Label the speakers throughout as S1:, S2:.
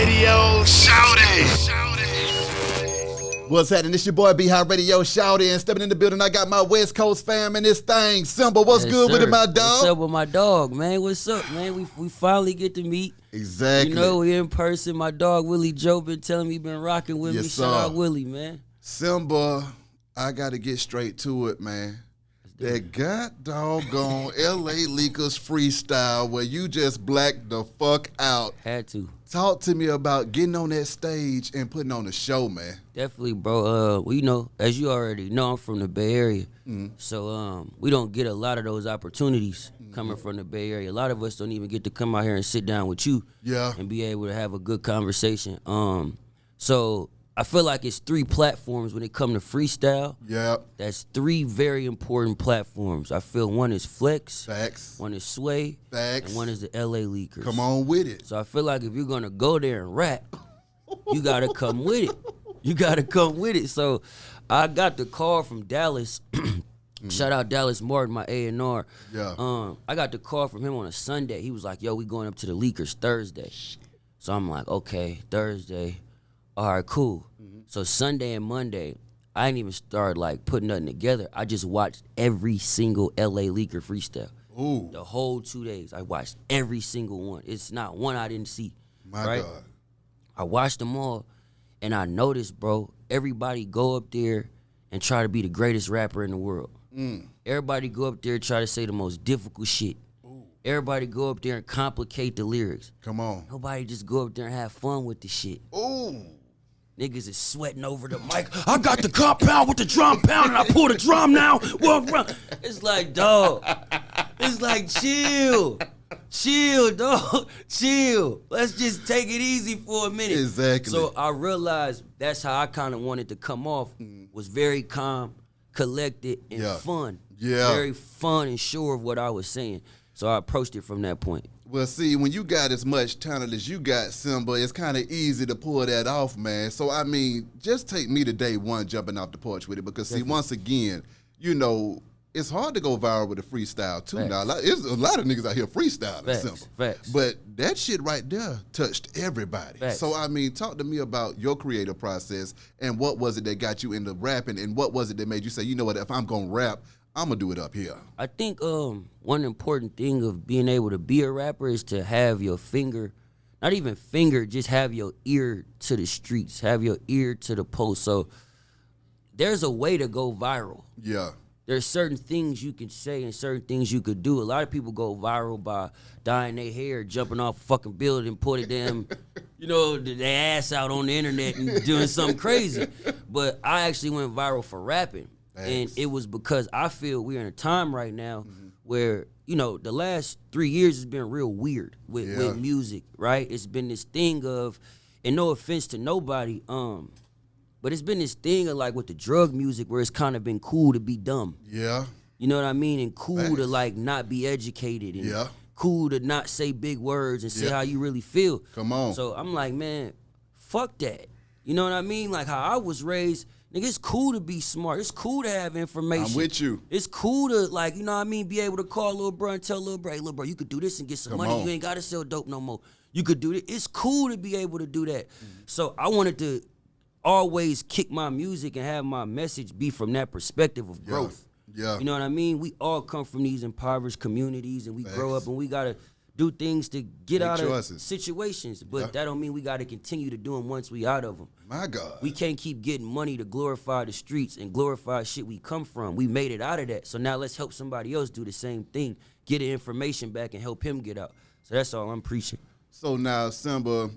S1: Radio. Shout it.
S2: What's happening? It's your boy B High Radio. Shout in, stepping in the building. I got my West Coast fam in this thing. SYMBA, what's good with it, my dog?
S3: What's up with my dog, man? What's up, man? We finally get to meet.
S2: Exactly.
S3: You know, we in person. My dog Willie Joe been telling me he been rocking with me.
S2: Yes,
S3: Shout out
S2: sir.
S3: Willie, man.
S2: SYMBA, I got to get straight to it, man. That god doggone LA Leakers freestyle where you just blacked the fuck out.
S3: Had to.
S2: Talk to me about getting on that stage and putting on a show, man.
S3: Definitely, bro. Well, you know, as you already know, I'm from the Bay Area. So we don't get a lot of those opportunities coming from the Bay Area. A lot of us don't even get to come out here and sit down with you and be able to have a good conversation. So I feel like it's three platforms when it comes to freestyle.
S2: Yep.
S3: That's three very important platforms. I feel one is Flex.
S2: Facts.
S3: One is Sway.
S2: Facts.
S3: And one is the LA Leakers.
S2: Come on with it.
S3: So I feel like if you're going to go there and rap, you got to come with it. You got to come with it. So I got the call from Dallas. Shout out Dallas Martin, my A&R.
S2: Yeah.
S3: I got the call from him on a Sunday. He was like, yo, we going up to the Leakers Thursday. So I'm like, okay, Thursday. All right, cool. So Sunday and Monday, I didn't even start like putting nothing together. I just watched every single LA Leaker freestyle.
S2: Ooh.
S3: The whole 2 days, I watched every single one. It's not one I didn't see.
S2: My
S3: right?
S2: God.
S3: I watched them all, and I noticed, bro, everybody go up there and try to be the greatest rapper in the world. Everybody go up there and try to say the most difficult shit. Everybody go up there and complicate the lyrics.
S2: Come on.
S3: Nobody just go up there and have fun with the shit.
S2: Ooh.
S3: Niggas is sweating over the mic. I got the compound with the drum pound and I pull the drum now. It's like, dog. It's like, chill. Chill, dog. Chill. Let's just take it easy for a minute.
S2: Exactly.
S3: So I realized that's how I kind of wanted to come off. Was very calm, collected, and fun.
S2: Yeah.
S3: Very fun and sure of what I was saying. So I approached it from that point.
S2: Well, see, when you got as much talent as you got, SYMBA, it's kind of easy to pull that off, man. So, I mean, just take me to day one jumping off the porch with it because, see, once again, you know, it's hard to go viral with a freestyle, too.
S3: Facts.
S2: Now, there's a lot of niggas out here freestyling, SYMBA.
S3: Facts.
S2: But that shit right there touched everybody.
S3: Facts.
S2: So, I mean, talk to me about your creative process and what was it that got you into rapping and what was it that made you say, you know what, if I'm going to rap, I'm going to do it up here.
S3: I think one important thing of being able to be a rapper is to have your finger, not even finger, just have your ear to the streets, have your ear to the post. So there's a way to go viral.
S2: Yeah.
S3: There's certain things you can say and certain things you could do. A lot of people go viral by dyeing their hair, jumping off a fucking building, putting them, you know, their ass out on the internet and doing something crazy. But I actually went viral for rapping. And it was because I feel we're in a time right now where, you know, the last 3 years has been real weird with music, right? It's been this thing of, and no offense to nobody, but it's been this thing of like with the drug music where it's kind of been cool to be dumb.
S2: Yeah.
S3: You know what I mean? And cool to like not be educated and cool to not say big words and say how you really feel.
S2: Come on.
S3: So I'm like, man, fuck that. You know what I mean? Like how I was raised, nigga, it's cool to be smart. It's cool to have information.
S2: I'm with you.
S3: It's cool to, like, you know what I mean, be able to call little bro and tell little bro, hey, little bro, you could do this and get some money.
S2: On.
S3: You ain't got to sell dope no more. You could do this. It's cool to be able to do that. So I wanted to always kick my music and have my message be from that perspective of growth.
S2: Yeah.
S3: You know what I mean? We all come from these impoverished communities and we grow up and we got to do things to get out of situations. But that don't mean we got to continue to do them once we out of them.
S2: My God.
S3: We can't keep getting money to glorify the streets and glorify shit we come from. We made it out of that. So now let's help somebody else do the same thing, get the information back and help him get out. So that's all I'm preaching.
S2: So now, SYMBA,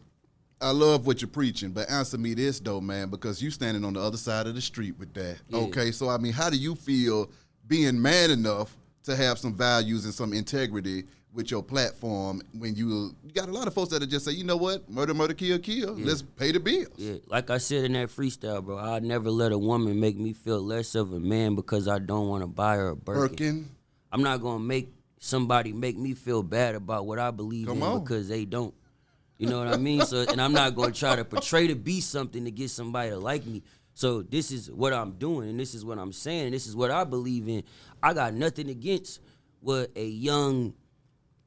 S2: I love what you're preaching, but answer me this, though, man, because you standing on the other side of the street with that. Yeah. Okay, so, I mean, how do you feel being man enough to have some values and some integrity with your platform when you got a lot of folks that just say, you know what, murder, murder, kill, kill. Let's pay the bills.
S3: Yeah, like I said in that freestyle, bro, I'd never let a woman make me feel less of a man because I don't want to buy her a Birkin. I'm not going to make somebody make me feel bad about what I believe in because they don't. You know what I mean? So, and I'm not going to try to portray to be something to get somebody to like me. So this is what I'm doing, and this is what I'm saying, and this is what I believe in. I got nothing against what a young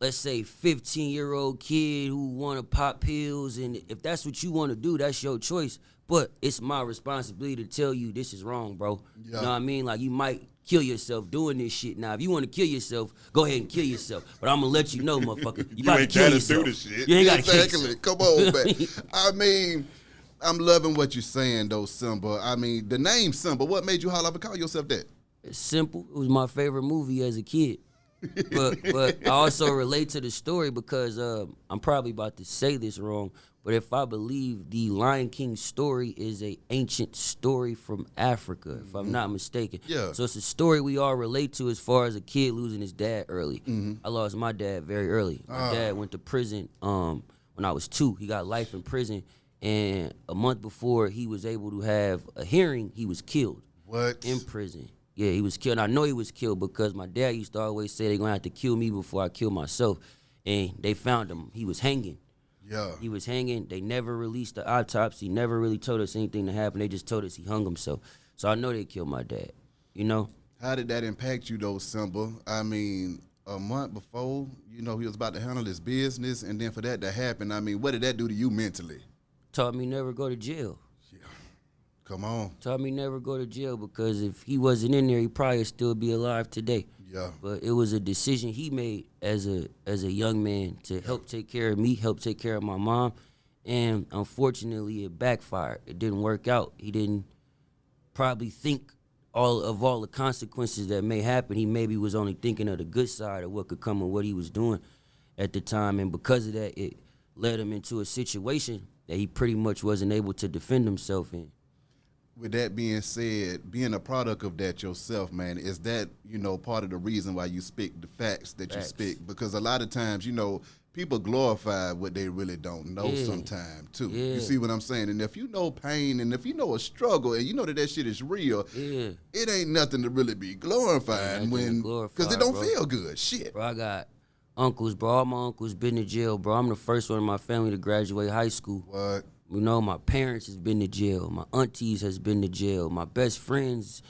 S3: let's say 15-year-old kid who want to pop pills, and if that's what you want to do, that's your choice. But it's my responsibility to tell you this is wrong, bro.
S2: Yeah.
S3: You know what I mean? Like, you might kill yourself doing this shit. Now, if you want to kill yourself, go ahead and kill yourself. But I'm gonna let you know, motherfucker, you about to kill yourself.
S1: Do the shit.
S3: You ain't gotta kill
S2: Exactly.
S3: yourself.
S2: Come on, man. I mean, I'm loving what you're saying, though, SYMBA. I mean, the name SYMBA, what made you holler up and call yourself that?
S3: It's simple. It was my favorite movie as a kid. But I also relate to the story because I'm probably about to say this wrong, but if I believe the Lion King story is a ancient story from Africa, if I'm not mistaken.
S2: Yeah.
S3: So it's a story we all relate to as far as a kid losing his dad early. I lost my dad very early. My dad went to prison when I was 2. He got life in prison, and a month before he was able to have a hearing, he was killed.
S2: What?
S3: In prison. Yeah, he was killed. And I know he was killed because my dad used to always say they're going to have to kill me before I kill myself. And they found him. He was hanging.
S2: Yeah.
S3: He was hanging. They never released the autopsy, never really told us anything to happen. They just told us he hung himself. So I know they killed my dad, you know?
S2: How did that impact you, though, SYMBA? I mean, a month before, he was about to handle his business, and then for that to happen, I mean, what did that do to you mentally?
S3: Taught me never go to jail.
S2: Come on.
S3: Taught me never go to jail because if he wasn't in there, he probably would still be alive today.
S2: Yeah.
S3: But it was a decision he made as a young man to help take care of me, help take care of my mom. And unfortunately, it backfired. It didn't work out. He didn't probably think all the consequences that may happen. He maybe was only thinking of the good side of what could come of what he was doing at the time. And because of that, it led him into a situation that he pretty much wasn't able to defend himself in.
S2: With that being said, being a product of that yourself, man, is that, part of the reason why you speak the facts that you speak? Because a lot of times, people glorify what they really don't know sometimes, too.
S3: Yeah.
S2: You see what I'm saying? And if you know pain and if you know a struggle and you know that shit is real, it ain't nothing to really be glorifying because it don't feel good. Shit.
S3: Bro, I got uncles, bro. All my uncles been to jail, bro. I'm the first one in my family to graduate high school.
S2: What?
S3: My parents has been to jail. My aunties has been to jail. My best friends,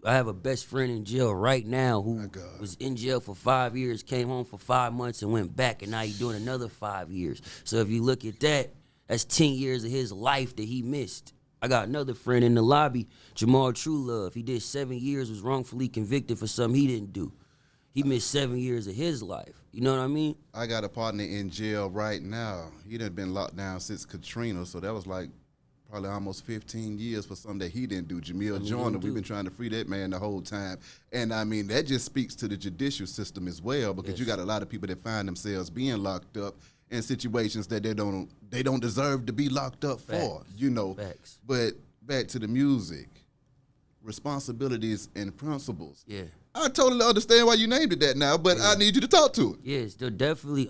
S3: I have a best friend in jail right now who was in jail for 5 years, came home for 5 months and went back, and now he's doing another 5 years. So if you look at that, that's 10 years of his life that he missed. I got another friend in the lobby, Jamal Truelove. He did 7 years, was wrongfully convicted for something he didn't do. He missed 7 years of his life. You know what I mean?
S2: I got a partner in jail right now. He done been locked down since Katrina, so that was like probably almost 15 years for something that he didn't do. Jamil Joyner, we've been trying to free that man the whole time. And, I mean, that just speaks to the judicial system as well because you got a lot of people that find themselves being locked up in situations that they don't deserve to be locked up for,
S3: Facts.
S2: But back to the music, responsibilities and principles.
S3: Yeah.
S2: I totally understand why you named it that now, but I need you to talk to it.
S3: Yeah, still definitely.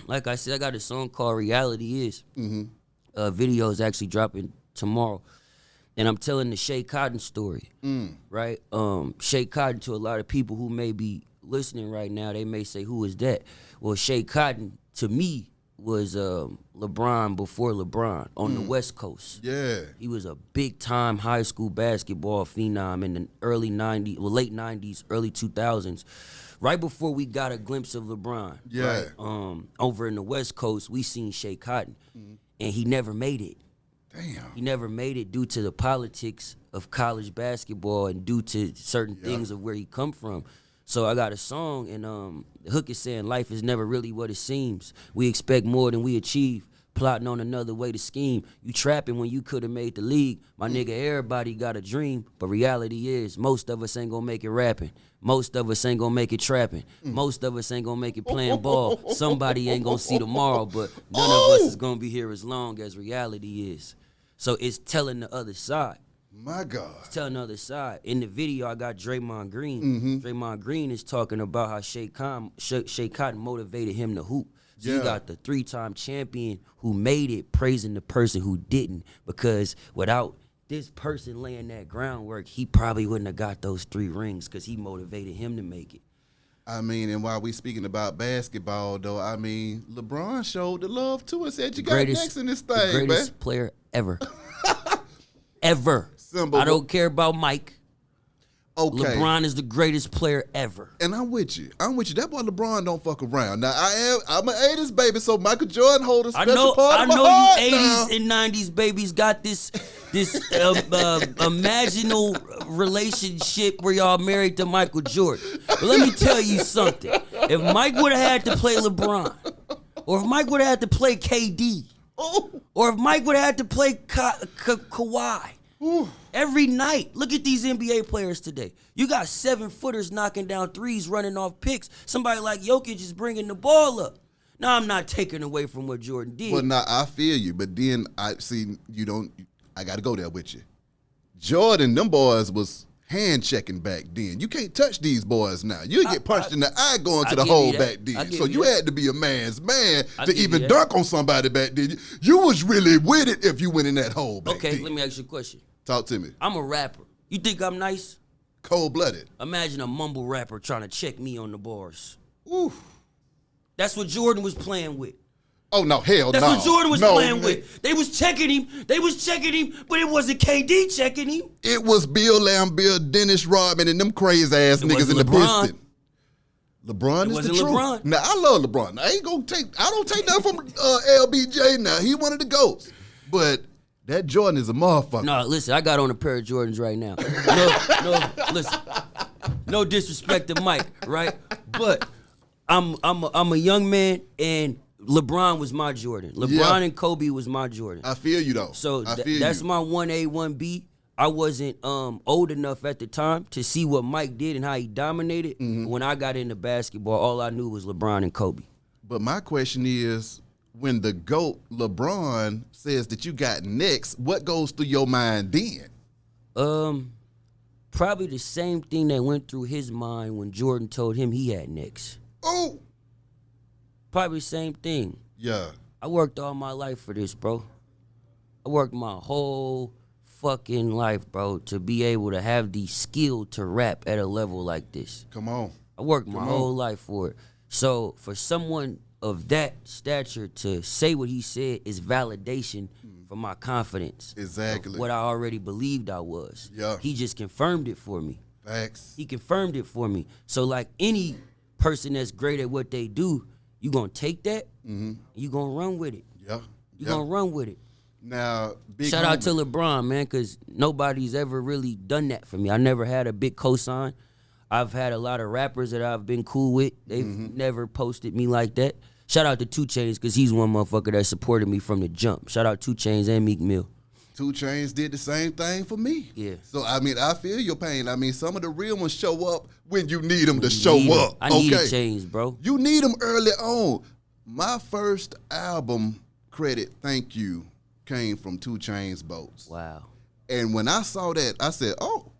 S3: Like I said, I got a song called "Reality Is." Video is actually dropping tomorrow, and I'm telling the Shay Cotton story. Right? Shay Cotton, to a lot of people who may be listening right now, they may say, "Who is that?" Well, Shay Cotton to me was LeBron before LeBron on the West Coast.
S2: Yeah.
S3: He was a big-time high school basketball phenom in the early 90s, late 90s, early 2000s, right before we got a glimpse of LeBron.
S2: Yeah.
S3: Right? Over in the West Coast, we seen Shay Cotton, and he never made it.
S2: Damn.
S3: He never made it due to the politics of college basketball and due to certain things of where he come from. So I got a song, and the hook is saying life is never really what it seems. We expect more than we achieve, plotting on another way to scheme. You trapping when you could have made the league. My nigga, everybody got a dream, but reality is most of us ain't gonna make it rapping. Most of us ain't gonna make it trapping. Most of us ain't gonna make it playing ball. Somebody ain't gonna see tomorrow, but none of us is gonna be here as long as reality is. So it's telling the other side.
S2: My God.
S3: It's telling the other side. In the video, I got Draymond Green. Draymond Green is talking about how Shay Cotton motivated him to hoop. So you got the 3-time champion who made it praising the person who didn't, because without this person laying that groundwork, he probably wouldn't have got those 3 rings because he motivated him to make it.
S2: I mean, and while we speaking about basketball, though, I mean, LeBron showed the love too and said, you got next in this thing, man.
S3: The greatest player ever. Ever.
S2: SYMBA,
S3: I don't care about Mike.
S2: Okay.
S3: LeBron is the greatest player ever.
S2: And I'm with you. That boy LeBron don't fuck around. Now I'm an 80s baby, so Michael Jordan hold a special part of my heart
S3: you 80s
S2: now.
S3: and 90s babies got this imaginal relationship where y'all married to Michael Jordan. But let me tell you something. If Mike would have had to play LeBron, or if Mike would have had to play KD, or if Mike would have had to play Kawhi, every night, look at these NBA players today. You got 7-footers knocking down threes, running off picks. Somebody like Jokic is bringing the ball up. Now, I'm not taking away from what Jordan did.
S2: Well, now, I feel you, but then I got to go there with you. Jordan, them boys was hand-checking back then. You can't touch these boys now. You get punched in the eye going to the hole back then. So you had to be a man's man to even dunk on somebody back then. You was really with it if you went in that hole back then.
S3: Okay, let me ask you a question.
S2: Talk to me.
S3: I'm a rapper. You think I'm nice?
S2: Cold-blooded.
S3: Imagine a mumble rapper trying to check me on the bars.
S2: Ooh.
S3: That's what Jordan was playing with.
S2: Oh, no, hell no.
S3: That's what Jordan was playing with. They was checking him, but it wasn't KD checking him.
S2: It was Bill Lambert, Dennis Rodman, and them crazy-ass niggas in the
S3: LeBron.
S2: Piston. LeBron is the truth.
S3: LeBron.
S2: Now, I love LeBron. I don't take nothing from LBJ now. He one of the GOATs. But that Jordan is a motherfucker.
S3: No, listen, I got on a pair of Jordans right now. Listen. No disrespect to Mike, right? But I'm a young man, and LeBron was my Jordan. LeBron and Kobe was my Jordan.
S2: I feel you, though.
S3: So that's my 1A, 1B. I wasn't old enough at the time to see what Mike did and how he dominated. When I got into basketball, all I knew was LeBron and Kobe.
S2: But my question is, when the GOAT, LeBron, says that you got next, what goes through your mind then?
S3: Probably the same thing that went through his mind when Jordan told him he had next.
S2: Oh!
S3: Probably the same thing.
S2: Yeah.
S3: I worked all my life for this, bro. I worked my whole fucking life, bro, to be able to have the skill to rap at a level like this.
S2: Come on.
S3: I worked my whole life for it. So for someone of that stature to say what he said is validation for my confidence.
S2: Exactly.
S3: What I already believed I was.
S2: Yeah.
S3: He just confirmed it for me.
S2: Facts.
S3: He confirmed it for me. So like any person that's great at what they do, you gonna take that, you gonna run with it.
S2: Yeah.
S3: You gonna run with it.
S2: Now,
S3: Shout out to LeBron, man, because nobody's ever really done that for me. I never had a big cosign. I've had a lot of rappers that I've been cool with. They've never posted me like that. Shout out to 2 Chainz, because he's one motherfucker that supported me from the jump. Shout out 2 Chainz and Meek Mill.
S2: 2 Chainz did the same thing for me.
S3: Yeah.
S2: So, I mean, I feel your pain. I mean, some of the real ones show up when you need them to show up.
S3: I need a Chainz, bro.
S2: You need them early on. My first album credit, thank you, came from 2 Chainz Boats.
S3: Wow.
S2: And when I saw that, I said, oh,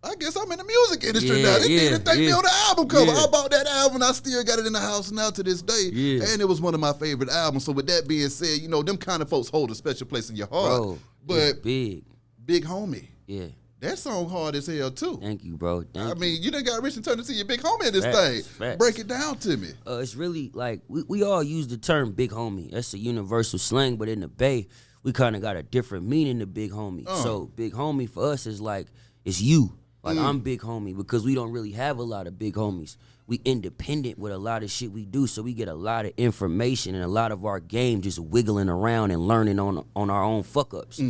S2: I guess I'm in the music industry
S3: Yeah,
S2: now. They need to thank me
S3: yeah.
S2: on the album cover.
S3: Yeah.
S2: I bought that album. I still got it in the house now to this day.
S3: Yeah.
S2: And it was one of my favorite albums. So with that being said, you know, them kind of folks hold a special place in your heart.
S3: Bro,
S2: but
S3: it's big.
S2: Big Homie,
S3: Yeah.
S2: that song hard as hell too.
S3: Thank you, bro.
S2: I mean, you done got Rich and Turner to see your big homie in this
S3: Facts,
S2: thing.
S3: facts.
S2: Break it down to me.
S3: It's really like we all use the term big homie. That's a universal slang, but in the Bay, we kind of got a different meaning to big homie. So big homie for us is like, it's you. Like I'm big homie because we don't really have a lot of big homies. We independent with a lot of shit we do, so we get a lot of information and a lot of our game just wiggling around and learning on our own fuck ups.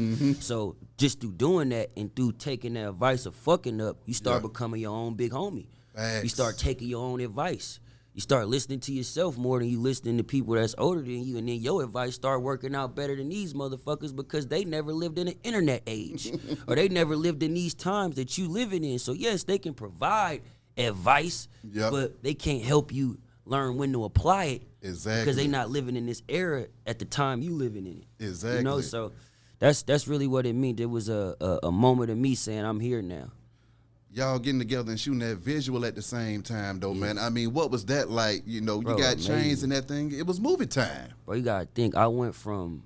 S3: So just through doing that and through taking that advice of fucking up, you start becoming your own big homie.
S2: Facts.
S3: You start taking your own advice. You start listening to yourself more than you listening to people that's older than you, and then your advice start working out better than these motherfuckers because they never lived in an internet age or they never lived in these times that you living in. So yes, they can provide advice, but they can't help you learn when to apply it.
S2: Exactly.
S3: Because they not living in this era at the time you living in it.
S2: Exactly.
S3: You know, so that's really what it means. It was a moment of me saying I'm here now.
S2: Y'all getting together and shooting that visual at the same time, though, man. I mean, what was that like? You know,
S3: Bro,
S2: you got
S3: amazing.
S2: Chainz and that thing. It was movie time.
S3: Bro, you gotta think. I went from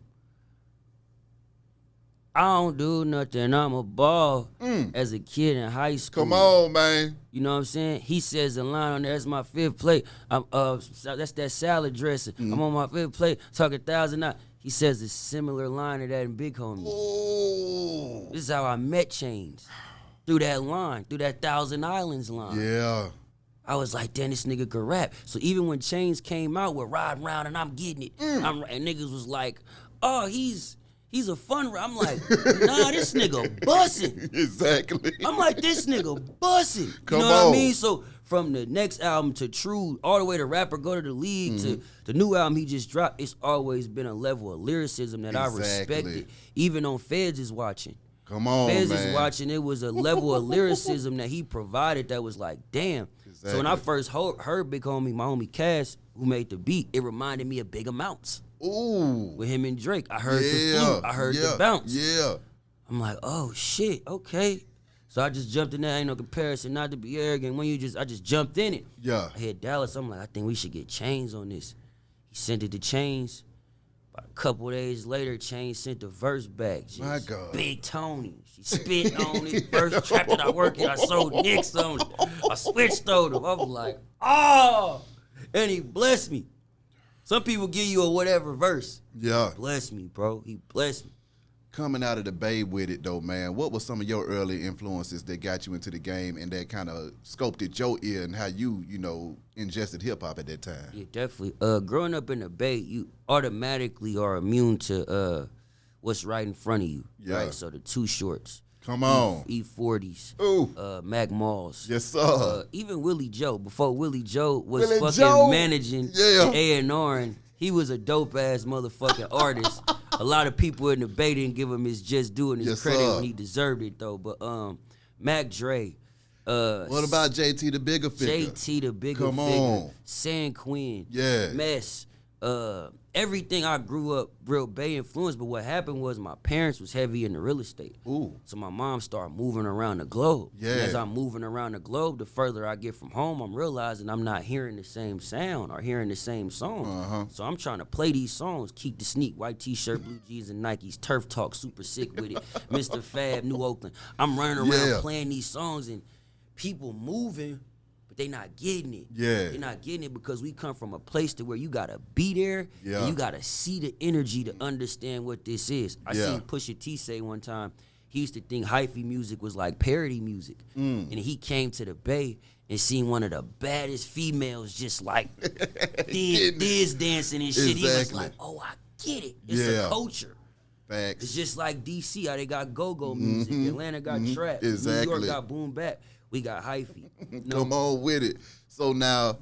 S3: I don't do nothing, I'm a ball as a kid in high school.
S2: Come on, man.
S3: You know what I'm saying? He says a line on there, that's my 5th plate. That's that salad dressing. I'm on my 5th plate, talking 1,000 out. He says a similar line to that in Big Homie.
S2: Oh.
S3: This is how I met Chainz. through that line, through that Thousand Islands line.
S2: Yeah.
S3: I was like, damn, this nigga could rap. So even when Chainz came out with Riding Round and I'm Getting It, and niggas was like, oh, he's a fun rapper. I'm like, nah, this nigga bussin'.
S2: Exactly.
S3: I'm like, this nigga bussin'.
S2: Come
S3: you know what
S2: on.
S3: I mean? So from the next album to True, all the way to Rapper Go to the League to the new album he just dropped, it's always been a level of lyricism that I respected. Even on Feds is watching.
S2: Come on,
S3: Feds
S2: man.
S3: is watching. It was a level of lyricism that he provided that was like, damn.
S2: Exactly.
S3: So when I first heard Big Homie, my homie Cass, who made the beat, it reminded me of Big Amounts.
S2: Ooh.
S3: With him and Drake. I heard the flute. I heard the bounce.
S2: Yeah.
S3: I'm like, oh shit, okay. So I just jumped in there. Ain't no comparison, not to be arrogant. I just jumped in it.
S2: Yeah.
S3: I hit Dallas. I'm like, I think we should get Chainz on this. He sent it to Chainz. About a couple days later, Chainz sent the verse back. Just
S2: My God.
S3: Big Tony. She spit on it. First trap that I worked in, I sold Nicks on it. I switched on him. I was like, oh. And he blessed me. Some people give you a whatever verse.
S2: Yeah.
S3: Bless me, bro. He blessed me.
S2: Coming out of the Bay with it, though, man, what were some of your early influences that got you into the game and that kind of sculpted your ear and how you ingested hip-hop at that time?
S3: Yeah, definitely. Growing up in the Bay, you automatically are immune to what's right in front of you.
S2: Yeah.
S3: Right? So the Too Shorts.
S2: Come on.
S3: E40s.
S2: Ooh.
S3: Mac Malls.
S2: Yes, sir.
S3: Even Willie Joe. Before Willie Joe was
S2: Willie
S3: fucking
S2: Joe?
S3: managing
S2: Yeah.
S3: A&R, and he was a dope-ass motherfucking artist. A lot of people in the Bay didn't give him his just due and his
S2: Yes,
S3: credit
S2: sir.
S3: when he deserved it, though. But Mac Dre.
S2: What about JT the Bigger Figure?
S3: JT the Bigger
S2: Come
S3: Figure.
S2: on.
S3: San Quinn.
S2: Yeah.
S3: Mess. Everything I grew up real Bay influenced, but what happened was my parents was heavy into real estate.
S2: Ooh.
S3: So my mom started moving around the globe.
S2: Yeah.
S3: And as I'm moving around the globe, the further I get from home, I'm realizing I'm not hearing the same sound or hearing the same song. So I'm trying to play these songs, keep the sneak, white t-shirt, blue jeans and Nikes, Turf Talk, super sick with it, Mr. Fab, New Oakland. I'm running around playing these songs and people moving, but they not getting it.
S2: Yeah.
S3: They not getting it because we come from a place to where you gotta be there
S2: Yeah.
S3: and you gotta see the energy to understand what this is. I seen Pusha T say one time, he used to think hyphy music was like parody music. And he came to the Bay and seen one of the baddest females just like this dancing and shit. He was
S2: Exactly.
S3: like, oh, I get it. It's a culture.
S2: Facts.
S3: It's just like DC, how they got go-go music. Atlanta got trap.
S2: Exactly.
S3: New York got boom bap. We got hyphy.
S2: Come on with it. So now,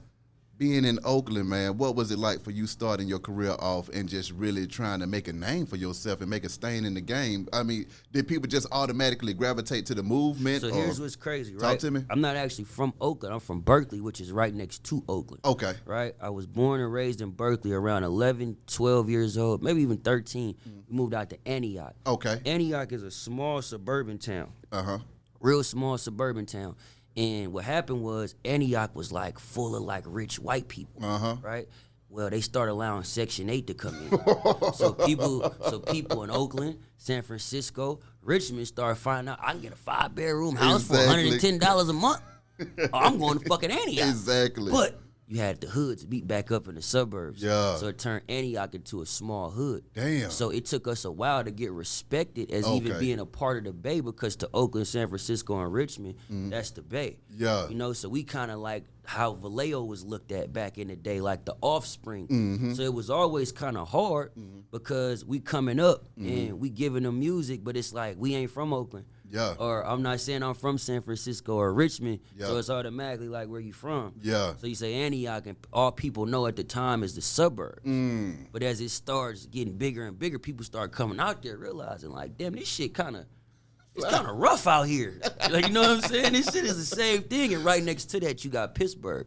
S2: being in Oakland, man, what was it like for you starting your career off and just really trying to make a name for yourself and make a stain in the game? I mean, did people just automatically gravitate to the movement?
S3: So here's what's crazy, right?
S2: Talk to me.
S3: I'm not actually from Oakland. I'm from Berkeley, which is right next to Oakland.
S2: Okay.
S3: Right? I was born and raised in Berkeley around 11, 12 years old, maybe even 13. We moved out to Antioch.
S2: Okay.
S3: Antioch is a small suburban town.
S2: Uh-huh.
S3: Real small suburban town. And what happened was Antioch was like full of like rich white people, right? Well, they started allowing Section 8 to come in. so people in Oakland, San Francisco, Richmond started finding out I can get a 5-bedroom house for $110 a month. Oh, I'm going to fucking Antioch.
S2: Exactly.
S3: But you had the hoods beat back up in the suburbs.
S2: Yeah.
S3: So it turned Antioch into a small hood.
S2: Damn.
S3: So it took us a while to get respected as even being a part of the Bay, because to Oakland, San Francisco, and Richmond, that's the Bay.
S2: Yeah.
S3: You know, so we kind of like how Vallejo was looked at back in the day, like the offspring. So it was always kind of hard because we coming up and we giving them music, but it's like we ain't from Oakland.
S2: Yeah.
S3: Or I'm not saying I'm from San Francisco or Richmond, so it's automatically like where you from.
S2: Yeah.
S3: So you say Antioch, and all people know at the time is the suburbs. But as it starts getting bigger and bigger, people start coming out there realizing like, damn, this shit it's kind of rough out here. Like, you know what I'm saying? This shit is the same thing. And right next to that, you got Pittsburgh,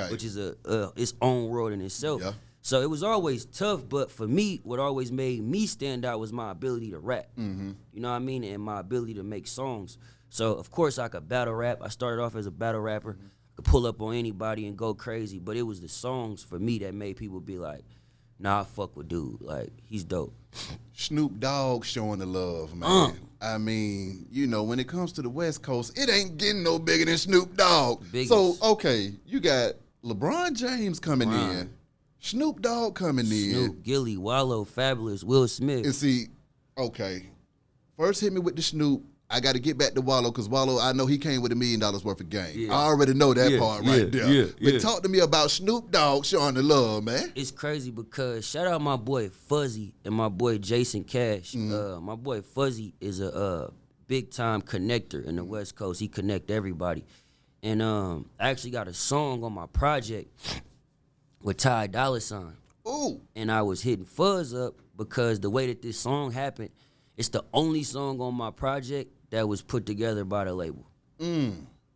S3: which is its own world in itself.
S2: Yeah.
S3: So it was always tough, but for me, what always made me stand out was my ability to rap. You know what I mean? And my ability to make songs. So, of course, I could battle rap. I started off as a battle rapper. I could pull up on anybody and go crazy, but it was the songs for me that made people be like, nah, I fuck with dude. Like, he's dope.
S2: Snoop Dogg showing the love, man. I mean, you know, when it comes to the West Coast, it ain't getting no bigger than Snoop Dogg.
S3: Biggest.
S2: So, okay, you got LeBron James coming in, Snoop Dogg coming in.
S3: Snoop, Gilly, Wallow, Fabulous, Will Smith.
S2: And see, okay, first hit me with the Snoop. I got to get back to Wallow because Wallow, I know he came with $1 million worth of game.
S3: Yeah.
S2: I already know that part right there.
S3: Yeah,
S2: But talk to me about Snoop Dogg showing the love, man.
S3: It's crazy because shout out my boy Fuzzy and my boy Jason Cash. My boy Fuzzy is a big time connector in the West Coast. He connect everybody. And I actually got a song on my project with Ty Dolla $ign.
S2: Ooh.
S3: And I was hitting Fuzz up because the way that this song happened, it's the only song on my project that was put together by the label.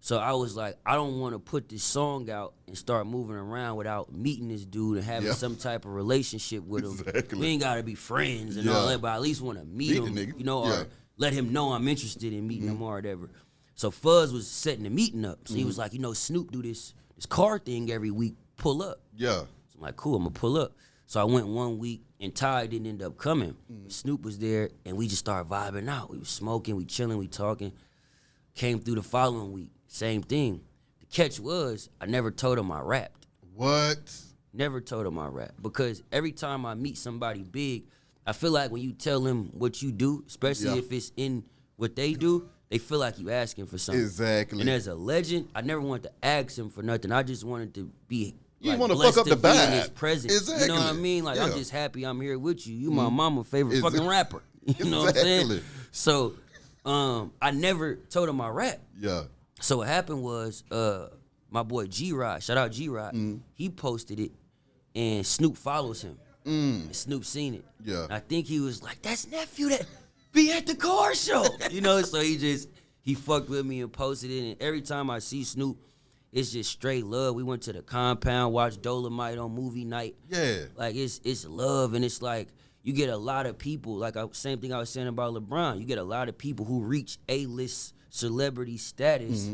S3: So I was like, I don't want to put this song out and start moving around without meeting this dude and having some type of relationship with him.
S2: Exactly.
S3: We ain't got to be friends and all that, but I at least want to meet him,
S2: the nigga.
S3: you know, or let him know I'm interested in meeting him or whatever. So Fuzz was setting the meeting up. So he was like, you know, Snoop do this car thing every week, pull up.
S2: Yeah.
S3: So I'm like, cool, I'm going to pull up. So I went 1 week, and Ty didn't end up coming. Snoop was there, and we just started vibing out. We was smoking, we chilling, we talking. Came through the following week, same thing. The catch was, I never told him I rapped.
S2: What?
S3: Never told him I rap. Because every time I meet somebody big, I feel like when you tell them what you do, especially if it's in what they do, they feel like you asking for something.
S2: Exactly.
S3: And as a legend, I never wanted to ask him for nothing. I just wanted to be
S2: You
S3: like,
S2: want to
S3: blessed
S2: fuck up the
S3: be in his
S2: vibe.
S3: presence.
S2: Exactly.
S3: You know what I mean? Like, I'm just happy I'm here with you. You my mama favorite fucking rapper. You know what I'm saying? So, I never told him I rap.
S2: Yeah.
S3: So what happened was, my boy G-Rod, shout out G-Rod, he posted it, and Snoop follows him. And Snoop seen it.
S2: Yeah.
S3: And I think he was like, that's nephew that be at the car show. You know, so he fucked with me and posted it, and every time I see Snoop, it's just straight love. We went to the compound, watched Dolomite on movie night.
S2: Yeah.
S3: Like, it's love, and it's like, you get a lot of people, like same thing I was saying about LeBron, you get a lot of people who reach A-list celebrity status,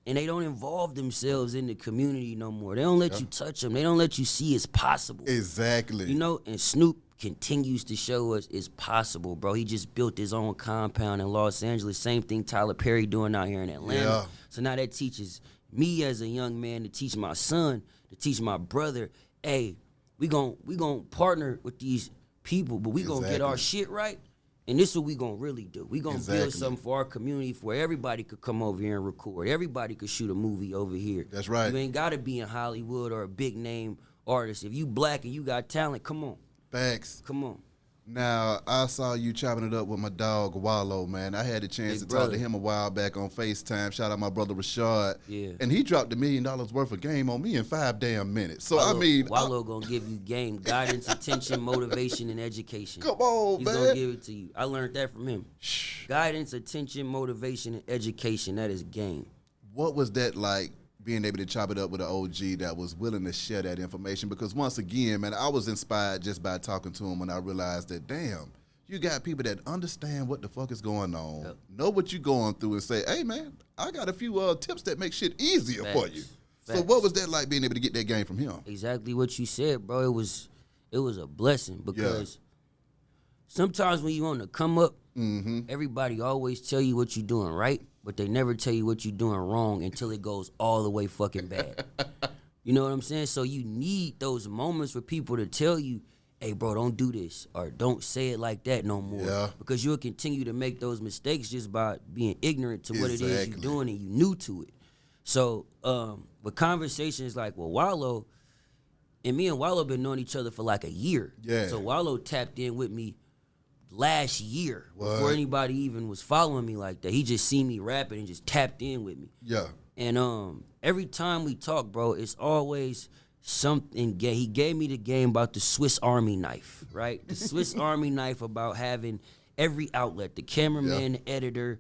S3: and they don't involve themselves in the community no more. They don't let you touch them. They don't let you see it's possible.
S2: Exactly.
S3: You know, and Snoop continues to show us it's possible, bro. He just built his own compound in Los Angeles. Same thing Tyler Perry doing out here in Atlanta.
S2: Yeah.
S3: So now that teaches me as a young man to teach my son, to teach my brother, hey, we gon' partner with these people, but we gonna get our shit right. And this is what we gonna really do. We gonna build something for our community where everybody could come over here and record. Everybody could shoot a movie over here.
S2: That's right.
S3: You ain't gotta be in Hollywood or a big name artist. If you black and you got talent, come on.
S2: Facts.
S3: Come on.
S2: Now, I saw you chopping it up with my dog, Wallow, man. I had the chance to talk to him a while back on FaceTime. Shout out my brother, Rashad.
S3: Yeah.
S2: And he dropped $1 million worth of game on me in 5 damn minutes. So,
S3: Wallow gonna give you game, guidance, attention, motivation, and education.
S2: Come on,
S3: He's
S2: man.
S3: gonna give it to you. I learned that from him. Guidance, attention, motivation, and education. That is game.
S2: What was that like, being able to chop it up with an OG that was willing to share that information? Because once again, man, I was inspired just by talking to him when I realized that, damn, you got people that understand what the fuck is going on, know what you're going through, and say, hey, man, I got a few tips that make shit easier for you. So what was that like, being able to get that game from him?
S3: Exactly what you said, bro. It was a blessing because sometimes when you on the come up, everybody always tell you what you're doing right, but they never tell you what you're doing wrong until it goes all the way fucking bad. You know what I'm saying? So you need those moments for people to tell you, hey, bro, don't do this, or don't say it like that no more.
S2: Yeah.
S3: Because you'll continue to make those mistakes just by being ignorant to what it is you're doing and you new to it. So with conversations like with Wallow, and me and Wallow been knowing each other for like a year.
S2: Yeah.
S3: So Wallow tapped in with me last year before anybody even was following me like that. He just seen me rapping and just tapped in with me.
S2: Yeah.
S3: And every time we talk, bro, it's always something gay. He gave me the game about the Swiss Army knife, right? The Swiss Army knife about having every outlet, the cameraman, the editor,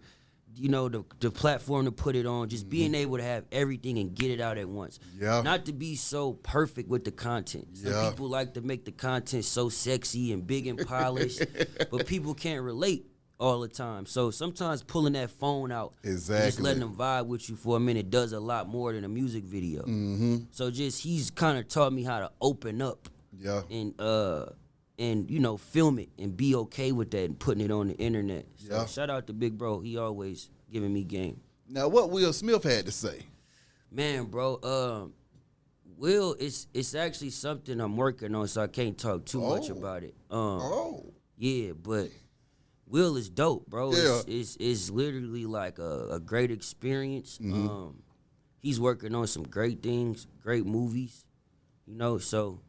S3: you know, the platform to put it on, just being able to have everything and get it out at once.
S2: Yeah.
S3: Not to be so perfect with the content. Some people like to make the content so sexy and big and polished, but people can't relate all the time. So sometimes pulling that phone out, and just letting them vibe with you for a minute does a lot more than a music video. So he's kind of taught me how to open up and you know, film it and be okay with that and putting it on the internet. So shout out to Big Bro. He always giving me game.
S2: Now, what Will Smith had to say?
S3: Man, bro, Will, it's actually something I'm working on, so I can't talk too much about it. Yeah, but Will is dope, bro.
S2: Yeah.
S3: It's literally like a great experience.
S2: Mm-hmm.
S3: He's working on some great things, great movies, you know. So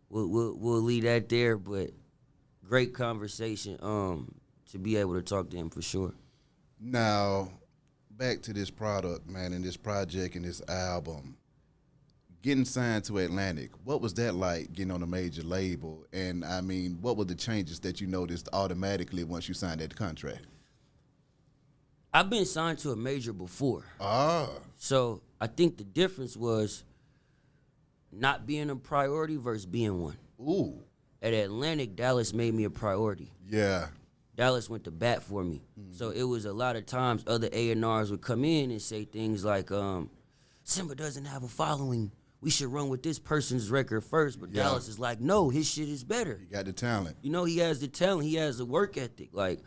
S3: we'll leave that there. But great conversation. To be able to talk to him for sure.
S2: Now, back to this product, man, and this project and this album. Getting signed to Atlantic, what was that like getting on a major label? And I mean, what were the changes that you noticed automatically once you signed that contract?
S3: I've been signed to a major before. So I think the difference was not being a priority versus being one.
S2: Ooh.
S3: At Atlantic, Dallas made me a priority.
S2: Yeah.
S3: Dallas went to bat for me. So it was a lot of times other A&Rs would come in and say things like, SYMBA doesn't have a following. We should run with this person's record first. But Dallas is like, no, his shit is better.
S2: He got the talent.
S3: You know, he has the talent. He has the work ethic. Like,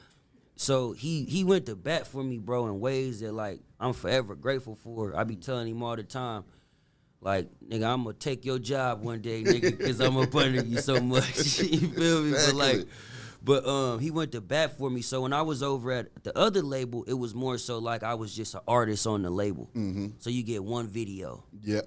S3: so he went to bat for me, bro, in ways that, like, I'm forever grateful for. I be telling him all the time, like, nigga, I'm going to take your job one day, nigga, because I'm up under you so much. You feel me?
S2: Exactly.
S3: But he went to bat for me. So when I was over at the other label, it was more so like I was just an artist on the label.
S2: Mm-hmm.
S3: So you get one video.
S2: Yeah.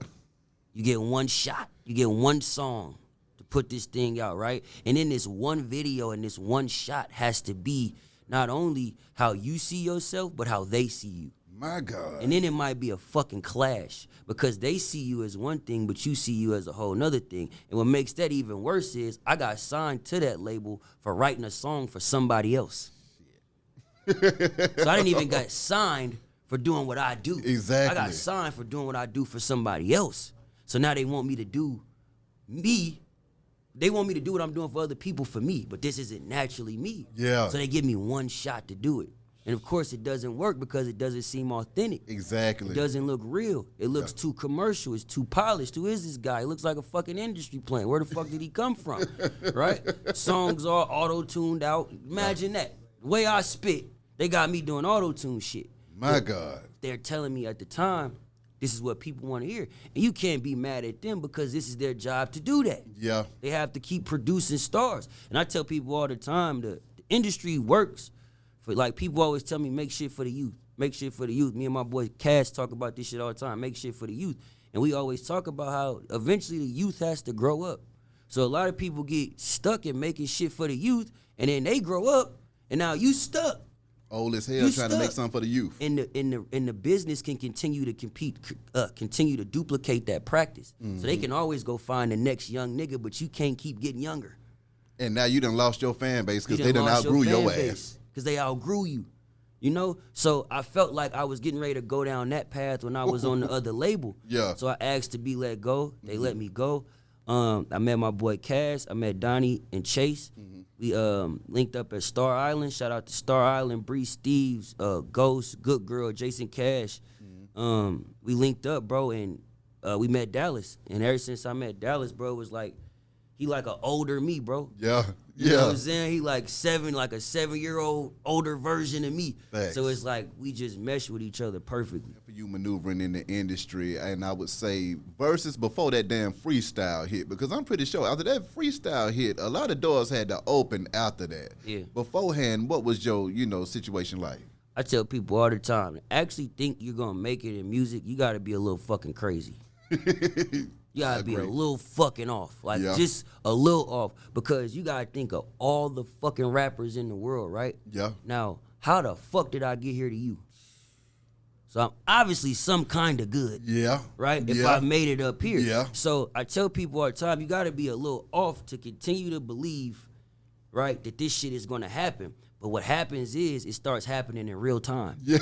S3: You get one shot. You get one song to put this thing out, right? And then this one video and this one shot has to be not only how you see yourself, but how they see you.
S2: My God.
S3: And then it might be a fucking clash because they see you as one thing, but you see you as a whole nother thing. And what makes that even worse is I got signed to that label for writing a song for somebody else. So I didn't even get signed for doing what I do.
S2: Exactly.
S3: I got signed for doing what I do for somebody else. So now they want me to do me. They want me to do what I'm doing for other people for me, but this isn't naturally me.
S2: Yeah.
S3: So they give me one shot to do it. And of course it doesn't work because it doesn't seem authentic.
S2: Exactly.
S3: It doesn't look real. It looks too commercial. It's too polished. Who is this guy? He looks like a fucking industry plant. Where the fuck did he come from? Right? Songs all auto-tuned out. Imagine that. The way I spit, they got me doing auto-tune shit.
S2: My God.
S3: They're telling me at the time, this is what people want to hear. And you can't be mad at them because this is their job to do that.
S2: Yeah.
S3: They have to keep producing stars. And I tell people all the time, the industry works. For, like, people always tell me, make shit for the youth. Make shit for the youth. Me and my boy Cass talk about this shit all the time. Make shit for the youth. And we always talk about how eventually the youth has to grow up. So a lot of people get stuck in making shit for the youth, and then they grow up, and now you stuck.
S2: Old as hell
S3: You
S2: trying to make something for the youth.
S3: And the business can continue to compete, continue to duplicate that practice. So they can always go find the next young nigga, but you can't keep getting younger.
S2: And now you done lost your fan base because they done outgrew your ass.
S3: Because they outgrew you, you know? So I felt like I was getting ready to go down that path when I was on the other label.
S2: Yeah.
S3: So I asked to be let go. They let me go. I met my boy Cass. I met Donnie and Chase. We linked up at Star Island. Shout out to Star Island, Bree Steves, Ghost, Good Girl, Jason Cash. We linked up, bro, and we met Dallas. And ever since I met Dallas, bro, it was like, he like an older me, bro.
S2: Yeah.
S3: You know what I'm saying? He like a 7-year-old older version of me.
S2: Facts.
S3: So it's like we just mesh with each other perfectly.
S2: For you maneuvering in the industry, and I would say versus before that damn freestyle hit, because I'm pretty sure after that freestyle hit, a lot of doors had to open after that.
S3: Yeah.
S2: Beforehand, what was your, situation like?
S3: I tell people all the time, to actually think you're gonna make it in music, you gotta be a little fucking crazy. You gotta be a little fucking off. Like, just a little off. Because you gotta think of all the fucking rappers in the world, right?
S2: Yeah.
S3: Now, how the fuck did I get here to you? So I'm obviously some kind of good.
S2: Yeah.
S3: Right? If
S2: Yeah.
S3: I made it up here.
S2: Yeah.
S3: So I tell people all the time, you gotta be a little off to continue to believe, right, that this shit is gonna happen. But what happens is it starts happening in real time.
S2: Yeah.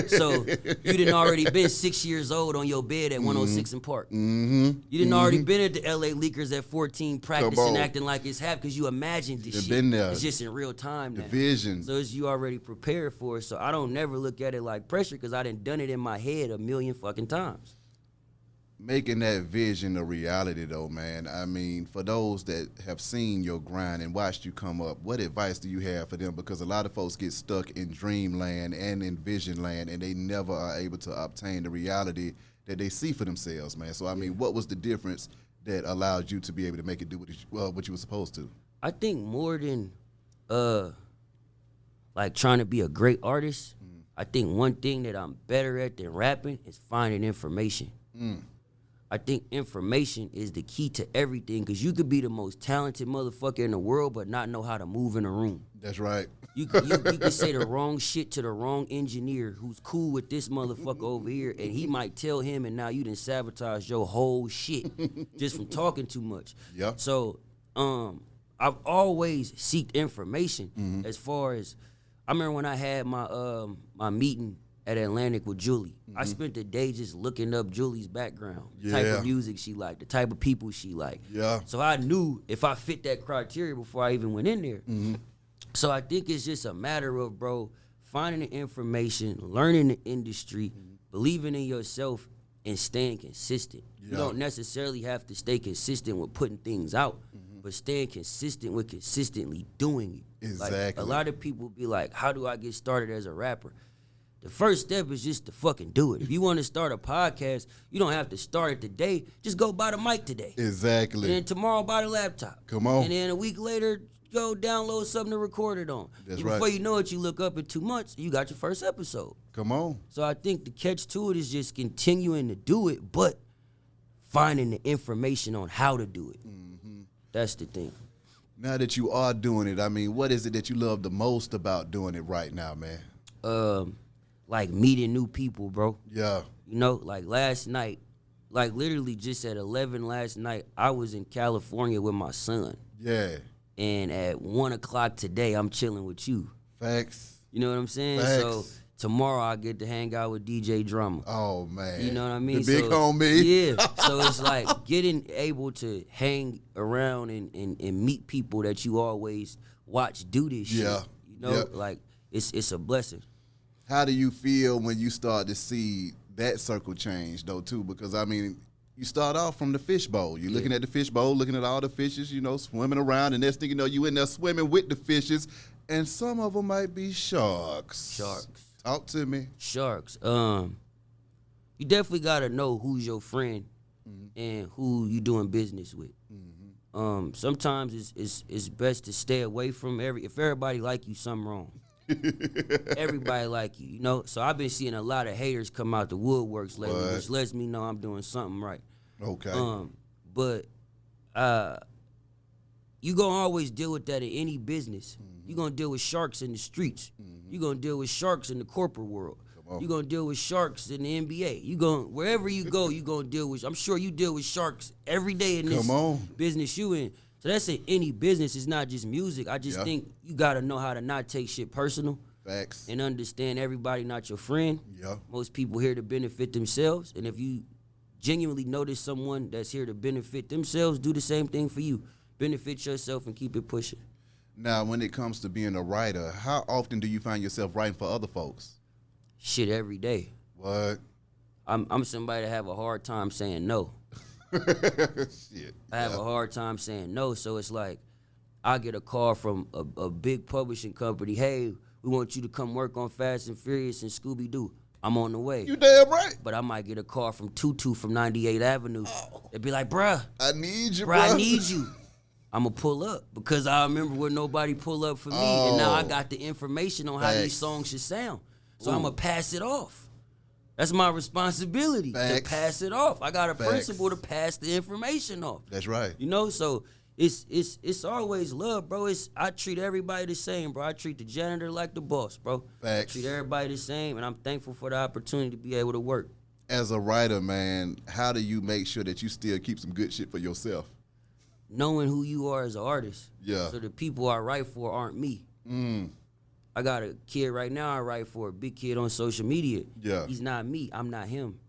S3: So you done already been 6 years old on your bed at 106 in Park. You done already been at the LA Leakers at 14 practicing, acting like it's happening because you imagined this shit.
S2: Been there.
S3: It's just in real time now.
S2: The vision.
S3: So it's you already prepared for it. So I don't never look at it like pressure because I done it in my head a million fucking times.
S2: Making that vision a reality, though, man. I mean, for those that have seen your grind and watched you come up, what advice do you have for them? Because a lot of folks get stuck in dreamland and in vision land, and they never are able to obtain the reality that they see for themselves, man. So, I mean, what was the difference that allowed you to be able to make it do what you were supposed to?
S3: I think more than like trying to be a great artist, I think one thing that I'm better at than rapping is finding information. I think information is the key to everything, because you could be the most talented motherfucker in the world but not know how to move in a room.
S2: That's right.
S3: You can say the wrong shit to the wrong engineer who's cool with this motherfucker over here, and he might tell him, and now you done sabotage your whole shit just from talking too much.
S2: Yeah.
S3: So I've always seeked information as far as, I remember when I had my my meeting at Atlantic with Julie. I spent the day just looking up Julie's background, the type of music she liked, the type of people she liked.
S2: Yeah.
S3: So I knew if I fit that criteria before I even went in there. So I think it's just a matter of, bro, finding the information, learning the industry, believing in yourself, and staying consistent. You don't necessarily have to stay consistent with putting things out, but staying consistent with consistently doing it.
S2: Exactly.
S3: Like, a lot of people be like, how do I get started as a rapper? The first step is just to fucking do it. If you want to start a podcast, you don't have to start it today. Just go buy the mic today.
S2: Exactly.
S3: And then tomorrow buy the laptop.
S2: Come on.
S3: And then a week later, go download something to record it on.
S2: That's
S3: And
S2: right.
S3: before you know it, you look up in 2 months, you got your first episode.
S2: Come on.
S3: So I think the catch to it is just continuing to do it, but finding the information on how to do it. That's the thing.
S2: Now that you are doing it, I mean, what is it that you love the most about doing it right now, man?
S3: Like meeting new people, bro.
S2: Yeah.
S3: You know, like last night, like literally just at 11 last night, I was in California with my son.
S2: Yeah.
S3: And at 1 o'clock today, I'm chilling with you.
S2: Facts.
S3: You know what I'm saying?
S2: Facts.
S3: So tomorrow I get to hang out with DJ Drama.
S2: Oh, man.
S3: You know what I mean?
S2: The big homie.
S3: Yeah. So it's like getting able to hang around and meet people that you always watch do this shit.
S2: Yeah.
S3: You know, like it's a blessing.
S2: How do you feel when you start to see that circle change, though, too? Because, I mean, you start off from the fishbowl. You're looking at the fishbowl, looking at all the fishes, you know, swimming around, and next thing you know, you in there swimming with the fishes, and some of them might be sharks.
S3: Sharks.
S2: Talk to me.
S3: Sharks. You definitely gotta know who's your friend and who you doing business with. Sometimes it's best to stay away from if everybody like you, something wrong. Everybody like you, you know. So I've been seeing a lot of haters come out the woodworks lately, which lets me know I'm doing something right.
S2: Okay.
S3: But you gonna always deal with that in any business. You gonna deal with sharks in the streets. You gonna deal with sharks in the corporate world. You gonna deal with sharks in the NBA. You gonna wherever you go, you gonna deal with. I'm sure you deal with sharks every day in this business you in. So that's in any business. It's not just music. I just think you gotta know how to not take shit personal.
S2: Facts.
S3: And understand everybody not your friend.
S2: Yeah.
S3: Most people here to benefit themselves. And if you genuinely notice someone that's here to benefit themselves, do the same thing for you. Benefit yourself and keep it pushing.
S2: Now, when it comes to being a writer, how often do you find yourself writing for other folks?
S3: Shit, every day.
S2: What?
S3: I'm somebody that have a hard time saying no.
S2: Shit.
S3: I have a hard time saying no, so it's like I get a call from a big publishing company. Hey, we want you to come work on Fast and Furious and Scooby-Doo. I'm on the way.
S2: You damn right.
S3: But I might get a call from Tutu from 98th Avenue. They'd be like, bruh,
S2: I need you,
S3: bruh, I need you. I'm going to pull up because I remember when nobody pull up for me, and now I got the information on how these songs should sound. So I'm going to pass it off. That's my responsibility, to pass it off. I got a principle to pass the information off.
S2: That's right.
S3: You know, so it's always love, bro. I treat everybody the same, bro. I treat the janitor like the boss, bro.
S2: Facts.
S3: I treat everybody the same, and I'm thankful for the opportunity to be able to work.
S2: As a writer, man, how do you make sure that you still keep some good shit for yourself?
S3: Knowing who you are as an artist.
S2: Yeah.
S3: So the people I write for aren't me. I got a kid right now I write for, a big kid on social media.
S2: Yeah.
S3: He's not me. I'm not him.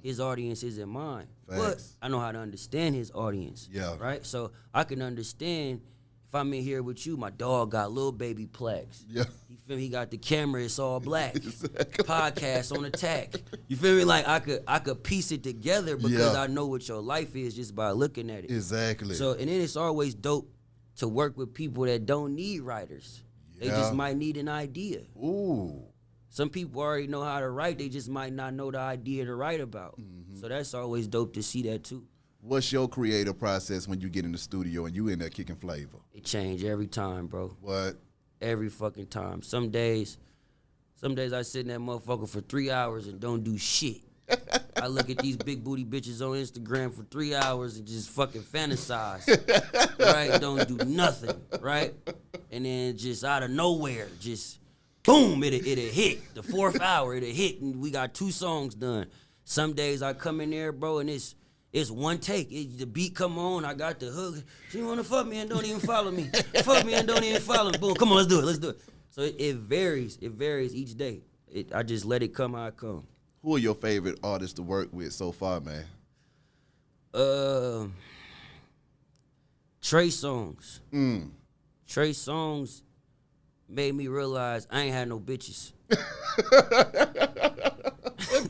S3: His audience isn't mine.
S2: Facts.
S3: But I know how to understand his audience.
S2: Yeah.
S3: Right? So I can understand if I'm in here with you, my dog got little baby plaques.
S2: Yeah.
S3: You feel me? He got the camera, it's all black.
S2: Exactly.
S3: Podcast on attack. You feel me? Like I could piece it together because I know what your life is just by looking at it.
S2: Exactly.
S3: So and then it's always dope to work with people that don't need writers. They just might need an idea.
S2: Ooh.
S3: Some people already know how to write. They just might not know the idea to write about. So that's always dope to see that too.
S2: What's your creative process when you get in the studio and you in there kicking flavor?
S3: It change every time, bro.
S2: What?
S3: every fucking time. Some days I sit in that motherfucker for 3 hours and don't do shit. I look at these big booty bitches on Instagram for 3 hours and just fucking fantasize, right? Don't do nothing, right? And then just out of nowhere, just boom, it'll hit. The 4th hour, it'll hit, and we got 2 songs done. Some days I come in there, bro, and it's one take. The beat come on, I got the hook. She wanna fuck me and don't even follow me. Fuck me and don't even follow me. Boom, come on, let's do it. So it varies each day. I just let it come how it come.
S2: Who are your favorite artists to work with so far, man?
S3: Trey Songz. Trey Songz made me realize I ain't had no bitches.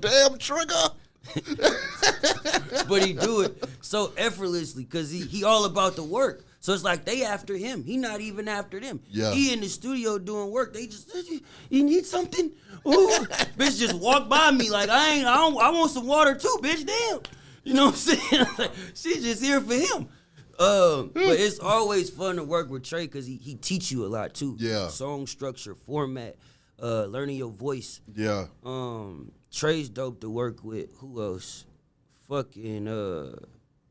S2: Damn trigger.
S3: But he do it so effortlessly because he all about the work. So it's like they after him. He not even after them.
S2: Yeah.
S3: He in the studio doing work. They just, you need something? Ooh. Bitch just walk by me like I want some water too, bitch. Damn. You know what I'm saying? Like, she's just here for him. But it's always fun to work with Trey because he teach you a lot too.
S2: Yeah.
S3: Song structure, format, learning your voice.
S2: Yeah.
S3: Trey's dope to work with. Who else? Fucking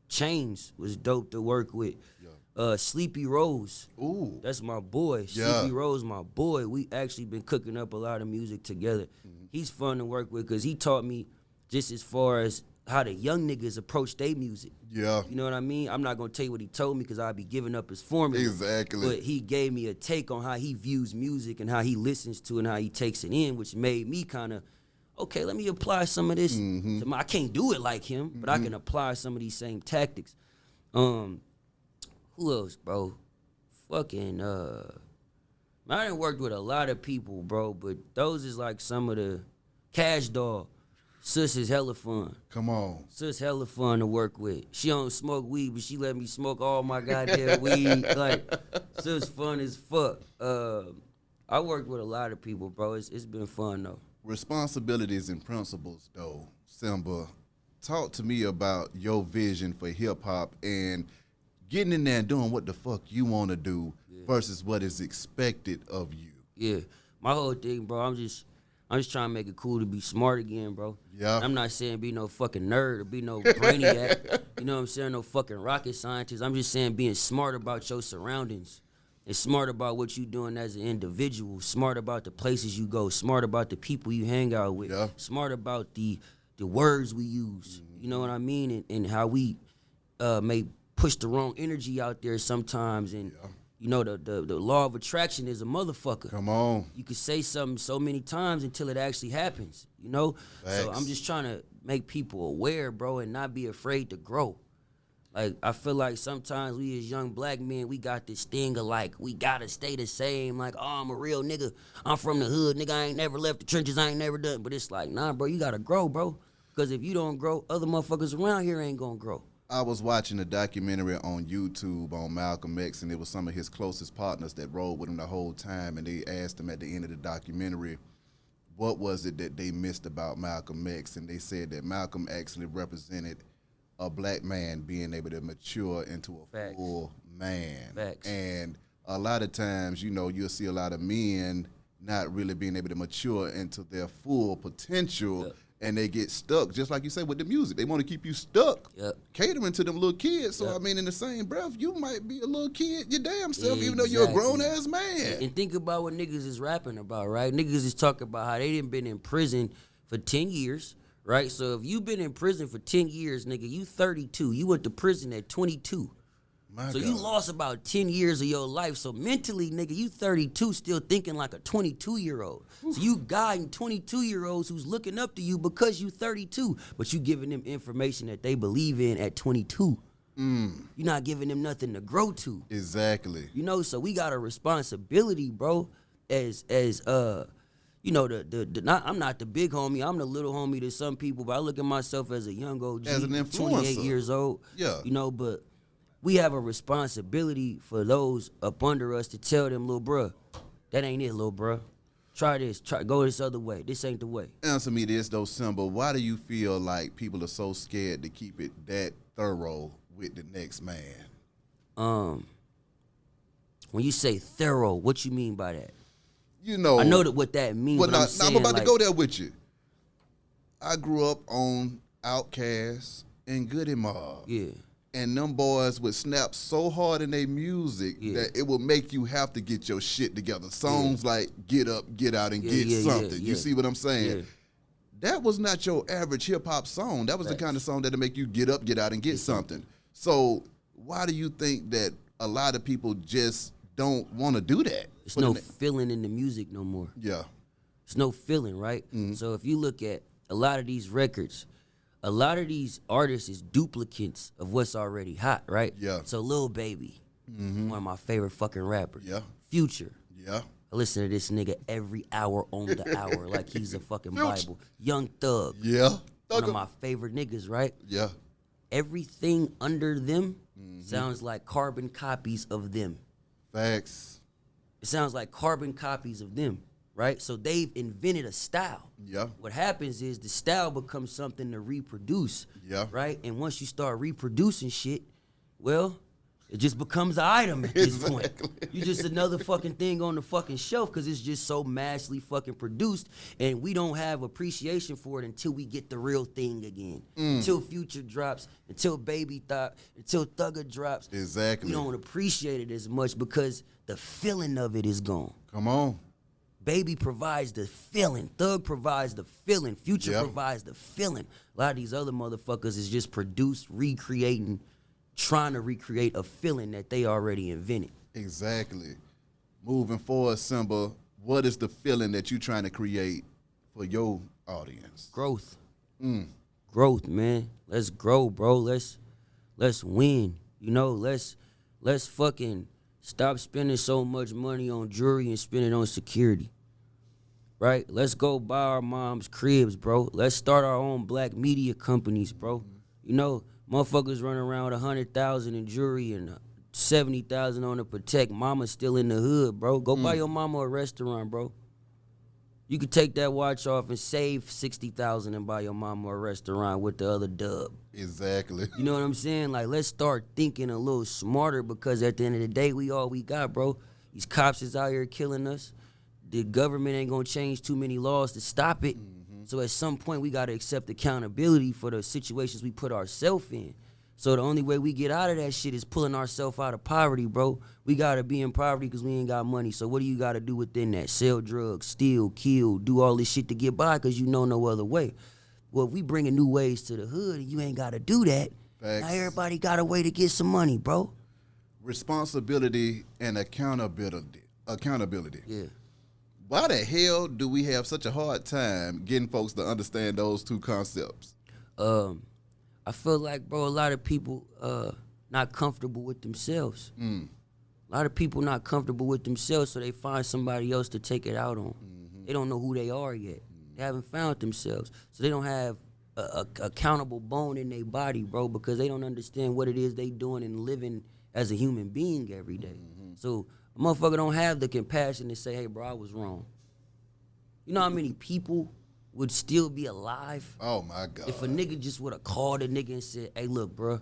S3: Chainz was dope to work with. Sleepy Rose.
S2: Ooh.
S3: That's my boy.
S2: Yeah.
S3: Sleepy Rose, my boy. We actually been cooking up a lot of music together. He's fun to work with because he taught me just as far as how the young niggas approach their music.
S2: Yeah.
S3: You know what I mean? I'm not going to tell you what he told me because I'd be giving up his formula.
S2: Exactly.
S3: But he gave me a take on how he views music and how he listens to it and how he takes it in, which made me kind of, okay, let me apply some of this. I can't do it like him, but I can apply some of these same tactics. Who else, bro? Fucking, I done worked with a lot of people, bro, but those is like some of the Cash Dog. Sis is hella fun.
S2: Come on.
S3: Sis hella fun to work with. She don't smoke weed, but she let me smoke all my goddamn weed. Like, sis fun as fuck. I worked with a lot of people, bro. It's been fun, though.
S2: Responsibilities and principles, though, SYMBA. Talk to me about your vision for hip-hop and getting in there and doing what the fuck you want to do versus what is expected of you. Yeah.
S3: My whole thing, bro, I'm just trying to make it cool to be smart again, bro.
S2: Yeah.
S3: I'm not saying be no fucking nerd or be no brainiac. You know what I'm saying? No fucking rocket scientist. I'm just saying being smart about your surroundings and smart about what you doing as an individual, smart about the places you go, smart about the people you hang out with, smart about the words we use. You know what I mean? And how we may push the wrong energy out there sometimes. And you know, the law of attraction is a motherfucker.
S2: Come on.
S3: You could say something so many times until it actually happens, you know?
S2: Facts.
S3: So I'm just trying to make people aware, bro, and not be afraid to grow. Like, I feel like sometimes we as young black men, we got this thing of like, we gotta stay the same. Like, oh, I'm a real nigga. I'm from the hood. Nigga, I ain't never left the trenches. I ain't never done. But it's like, nah, bro, you gotta grow, bro. Because if you don't grow, other motherfuckers around here ain't gonna grow.
S2: I was watching a documentary on YouTube on Malcolm X, and it was some of his closest partners that rode with him the whole time, and they asked him at the end of the documentary, what was it that they missed about Malcolm X? And they said that Malcolm actually represented a black man being able to mature into a full man.
S3: Facts.
S2: And a lot of times, you know, you'll see a lot of men not really being able to mature into their full potential, and they get stuck, just like you say with the music. They want to keep you stuck, catering to them little kids. So, I mean, in the same breath, you might be a little kid your damn self, even though you're a grown-ass man.
S3: And think about what niggas is rapping about, right? Niggas is talking about how they done been in prison for 10 years, right? So if you been in prison for 10 years, nigga, you 32. You went to prison at 22. So you lost about 10 years of your life. So mentally, nigga, you 32 still thinking like a 22-year-old. So you guiding 22-year-olds who's looking up to you because you 32, but you giving them information that they believe in at 22. You're not giving them nothing to grow to.
S2: Exactly.
S3: You know, so we got a responsibility, bro, as you know, I'm not the big homie. I'm the little homie to some people, but I look at myself as a young OG,
S2: as an influencer.
S3: 28 years old.
S2: Yeah.
S3: You know, but we have a responsibility for those up under us to tell them, little bruh, that ain't it, little bruh. Try this. Go this other way. This ain't the way.
S2: Answer me this, though, SYMBA. Why do you feel like people are so scared to keep it that thorough with the next man?
S3: When you say thorough, what you mean by that?
S2: You know,
S3: I know what that means.
S2: Well,
S3: but
S2: I'm about to go there with you. I grew up on Outkast and Goody Mob.
S3: Yeah.
S2: And them boys would snap so hard in their music
S3: Yeah.
S2: that it would make you have to get your shit together. Songs like Get Up, Get Out, and Get Something. You see what I'm saying?
S3: Yeah.
S2: That was not your average hip-hop song. That was the kind of song that'll make you get up, get out, and get something. So why do you think that a lot of people just don't want to do that?
S3: There's no feeling in the music no more.
S2: Yeah.
S3: There's no feeling, right? So if you look at a lot of these records, a lot of these artists is duplicates of what's already hot, right?
S2: Yeah.
S3: So Lil Baby, one of my favorite fucking rappers.
S2: Yeah.
S3: Future.
S2: Yeah.
S3: I listen to this nigga every hour on the hour like he's a fucking Bible. Young Thug.
S2: Yeah.
S3: One of my favorite niggas, right?
S2: Yeah.
S3: Everything under them sounds like carbon copies of them.
S2: Facts.
S3: It sounds like carbon copies of them, right? So they've invented a style.
S2: Yeah.
S3: What happens is the style becomes something to reproduce.
S2: Yeah.
S3: Right? And once you start reproducing shit, well, it just becomes an item at this point. You just another fucking thing on the fucking shelf because it's just so massively fucking produced, and we don't have appreciation for it until we get the real thing again. Until Future drops, until Baby Thought, until Thugger drops.
S2: Exactly.
S3: We don't appreciate it as much because the feeling of it is gone.
S2: Come on.
S3: Baby provides the feeling. Thug provides the feeling. Future provides the feeling. A lot of these other motherfuckers is just produced, recreating, trying to recreate a feeling that they already invented.
S2: Exactly. Moving forward, SYMBA, what is the feeling that you're trying to create for your audience?
S3: Growth. Growth, man. Let's grow, bro. Let's win. You know, let's fucking stop spending so much money on jewelry and spend it on security. Right? Let's go buy our mom's cribs, bro. Let's start our own black media companies, bro. You know, motherfuckers running around with 100,000 in jewelry and 70,000 on to protect. Mama's still in the hood, bro. Go buy your mama a restaurant, bro. You could take that watch off and save 60,000 and buy your mama a restaurant with the other dub.
S2: Exactly.
S3: You know what I'm saying? Like, let's start thinking a little smarter because at the end of the day, we all we got, bro. These cops is out here killing us. The government ain't gonna change too many laws to stop it. So at some point, we gotta accept accountability for the situations we put ourselves in. So the only way we get out of that shit is pulling ourselves out of poverty, bro. We gotta be in poverty because we ain't got money. So what do you gotta do within that? Sell drugs, steal, kill, do all this shit to get by because you know no other way. Well, if we bringing new ways to the hood and you ain't gotta do that,
S2: Facts.
S3: now everybody got a way to get some money, bro.
S2: Responsibility and accountability.
S3: Yeah.
S2: Why the hell do we have such a hard time getting folks to understand those two concepts?
S3: I feel like, bro, a lot of people not comfortable with themselves. A lot of people not comfortable with themselves, so they find somebody else to take it out on. They don't know who they are yet. They haven't found themselves, so they don't have a accountable bone in their body, bro, because they don't understand what it is they doing and living as a human being every day. So a motherfucker don't have the compassion to say, hey, bro, I was wrong. You know how many people would still be alive
S2: Oh, my God.
S3: if a nigga just would have called a nigga and said, hey, look, bro,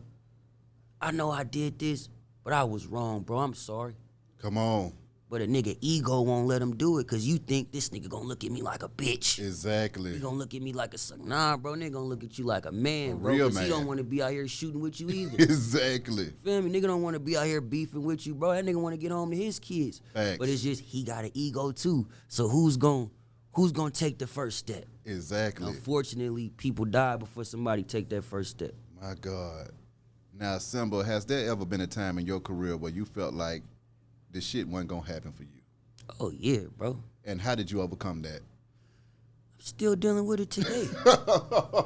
S3: I know I did this, but I was wrong, bro. I'm sorry.
S2: Come on.
S3: But a nigga ego won't let him do it because you think this nigga gonna look at me like a bitch.
S2: Exactly.
S3: He gonna look at me like a son. Nah, bro, nigga gonna look at you like a man, bro.
S2: real
S3: 'Cause he
S2: man.
S3: don't want to be out here shooting with you either.
S2: Exactly.
S3: Feel me? Nigga don't want to be out here beefing with you, bro. That nigga want to get home to his kids.
S2: Facts.
S3: But it's just he got an ego too. So who's gonna take the first step?
S2: Exactly.
S3: Unfortunately, people die before somebody take that first step.
S2: My God. Now, SYMBA, has there ever been a time in your career where you felt like this shit wasn't going to happen for you?
S3: Oh yeah, bro.
S2: And how did you overcome that?
S3: I'm still dealing with it today.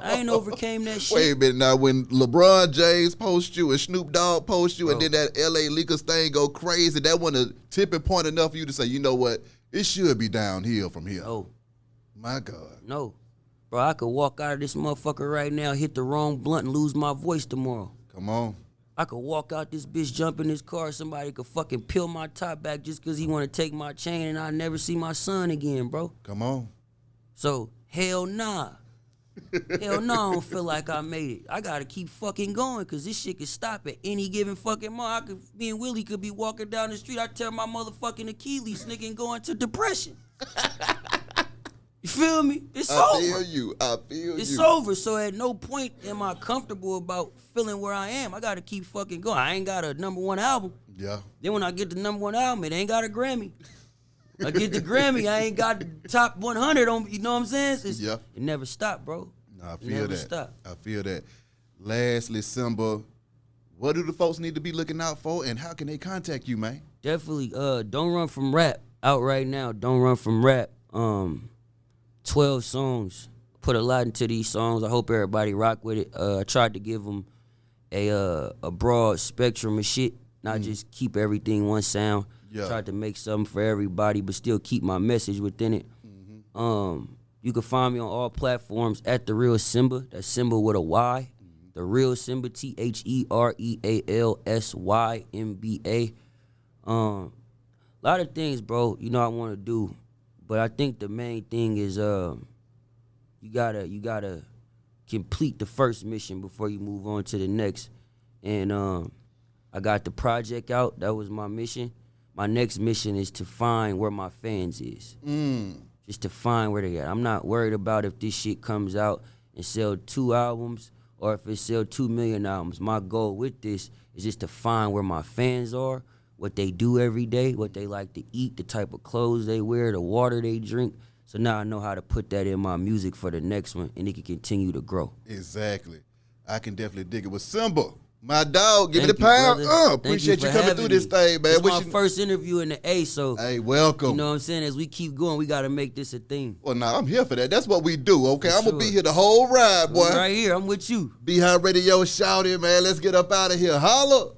S3: I ain't overcame that shit.
S2: Wait a minute. Now, when LeBron James posts you and Snoop Dogg posts you and then that L.A. Lakers thing go crazy, that wasn't a tipping point enough for you to say, you know what, it should be downhill from here.
S3: No.
S2: My God.
S3: No. Bro, I could walk out of this motherfucker right now, hit the wrong blunt, and lose my voice tomorrow.
S2: Come on.
S3: I could walk out this bitch, jump in this car, somebody could fucking peel my top back just because he want to take my chain and I never see my son again, bro.
S2: Come on.
S3: So, hell nah. Hell no, I don't feel like I made it. I gotta keep fucking going, cause this shit could stop at any given fucking moment. Me and Willie could be walking down the street. I tear my motherfucking Achilles, nigga, and go into depression. You feel me? It's over.
S2: I feel you.
S3: It's over. So at no point am I comfortable about feeling where I am. I gotta keep fucking going. I ain't got a #1 album.
S2: Yeah.
S3: Then when I get the #1 album, it ain't got a Grammy. I get the Grammy, I ain't got the top 100 on, you know what I'm saying?
S2: Yeah.
S3: It never stopped, bro.
S2: I
S3: It
S2: feel
S3: never
S2: that.
S3: stopped.
S2: I feel that. Lastly, SYMBA, what do the folks need to be looking out for, and how can they contact you, man?
S3: Definitely, Don't Run From Rap, out right now. Don't Run From Rap. 12 songs. Put a lot into these songs. I hope everybody rock with it. I tried to give them a broad spectrum of shit, not just keep everything one sound.
S2: Yeah.
S3: Tried to make something for everybody, but still keep my message within it. You can find me on all platforms at The Real SYMBA. That's SYMBA with a Y. The Real SYMBA, TheRealSYMBA. A lot of things, bro, you know I want to do, but I think the main thing is you gotta complete the first mission before you move on to the next. And I got the project out. That was my mission. My next mission is to find where my fans is. Just to find where they at. I'm not worried about if this shit comes out and sell 2 albums or if it sell 2 million albums. My goal with this is just to find where my fans are, what they do every day, what they like to eat, the type of clothes they wear, the water they drink. So now I know how to put that in my music for the next one, and it can continue to grow.
S2: Exactly. I can definitely dig it with SYMBA. My dog, give
S3: Thank
S2: me the
S3: you,
S2: pound.
S3: brother.
S2: Appreciate
S3: Thank
S2: you
S3: for
S2: coming through
S3: having
S2: this
S3: me.
S2: thing, man.
S3: It's my first interview in the A, so
S2: Hey, welcome.
S3: you know what I'm saying? As we keep going, we got to make this a thing.
S2: Well, nah, I'm here for that. That's what we do, okay?
S3: For
S2: I'm going to be
S3: sure.
S2: here the whole ride, boy.
S3: Right here, I'm with you.
S2: Behind Radio, shout in, man. Let's get up out of here. Holla.